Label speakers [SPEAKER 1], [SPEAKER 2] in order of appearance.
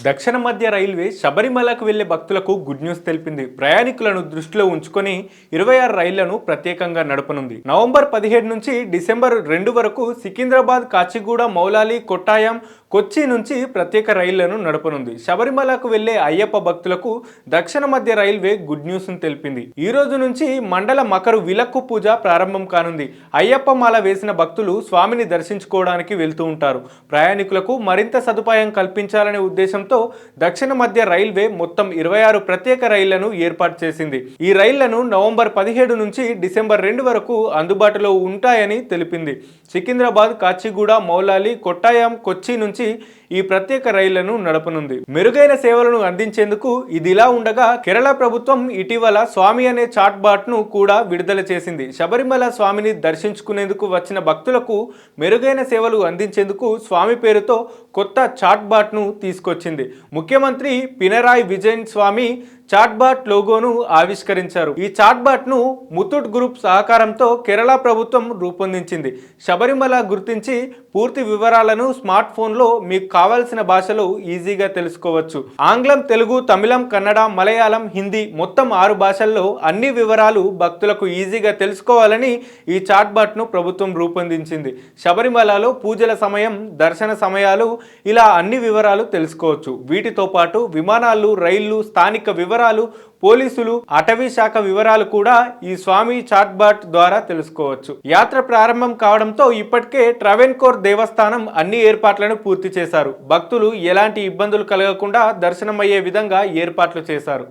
[SPEAKER 1] దక్షిణ మధ్య రైల్వే శబరిమలకు వెళ్లే భక్తులకు గుడ్ న్యూస్ తెలిపింది. ప్రయాణికులను దృష్టిలో ఉంచుకొని 26 రైళ్లను ప్రత్యేకంగా నడపనుంది. నవంబర్ 17 నుంచి డిసెంబర్ 2 వరకు సికింద్రాబాద్, కాచిగూడ, మౌలాలి, కొట్టాయం, కొచ్చి నుంచి ప్రత్యేక రైళ్లను నడపనుంది. శబరిమలకు వెళ్లే అయ్యప్ప భక్తులకు దక్షిణ మధ్య రైల్వే గుడ్ న్యూస్ తెలిపింది. ఈ రోజు నుంచి మండల మకరు విలక్కు పూజ ప్రారంభం కానుంది. అయ్యప్ప మాల వేసిన భక్తులు స్వామిని దర్శించుకోవడానికి వెళ్తూ ఉంటారు. ప్రయాణికులకు మరింత సదుపాయం కల్పించాలనే ఉద్దేశంతో దక్షిణ మధ్య రైల్వే మొత్తం 26 ప్రత్యేక రైళ్లను ఏర్పాటు చేసింది. ఈ రైళ్లను నవంబర్ 17 నుంచి డిసెంబర్ 2 వరకు అందుబాటులో ఉంటాయని తెలిపింది. సికింద్రాబాద్, కాచిగూడ, మౌలాలి, కొట్టాయం, కొచ్చి నుంచి ఈ ప్రత్యేక రైళ్లను నడపనుంది. మెరుగైన సేవలను అందించేందుకు ఇదిలా ఉండగా కేరళ ప్రభుత్వం ఇటీవల స్వామి అనే చాట్ బాట్ ను కూడా విడుదల చేసింది. శబరిమల స్వామిని దర్శించుకునేందుకు వచ్చిన భక్తులకు మెరుగైన సేవలు అందించేందుకు స్వామి పేరుతో కొత్త చాట్ బాట్ ను తీసుకొచ్చింది. ముఖ్యమంత్రి పినరాయి విజయన్ స్వామి చాట్ బాట్ లోగోను ఆవిష్కరించారు. ఈ చాట్ బాట్ ను ముతూట్ గ్రూప్ సహకారంతో కేరళ ప్రభుత్వం రూపొందించింది. శబరిమల గుర్తించి పూర్తి వివరాలను స్మార్ట్ ఫోన్లో మీకు కావాల్సిన భాషలో ఈజీగా తెలుసుకోవచ్చు. ఆంగ్లం, తెలుగు, తమిళం, కన్నడ, మలయాళం, హిందీ మొత్తం 6 భాషల్లో అన్ని వివరాలు భక్తులకు ఈజీగా తెలుసుకోవాలని ఈ చాట్ బాట్ ను ప్రభుత్వం రూపొందించింది. శబరిమలలో పూజల సమయం, దర్శన సమయాలు ఇలా అన్ని వివరాలు తెలుసుకోవచ్చు. వీటితో పాటు విమానాలు, రైళ్లు, స్థానిక వివరాలు, పోలీసులు, అటవీ శాఖ వివరాలు కూడా ఈ స్వామి చాట్ బాట్ ద్వారా తెలుసుకోవచ్చు. యాత్ర ప్రారంభం కావడంతో ఇప్పటికే ట్రావెన్కోర్ దేవస్థానం అన్ని ఏర్పాట్లను పూర్తి చేశారు. భక్తులు ఎలాంటి ఇబ్బందులు కలగకుండా దర్శనమయ్యే విధంగా ఏర్పాట్లు చేశారు.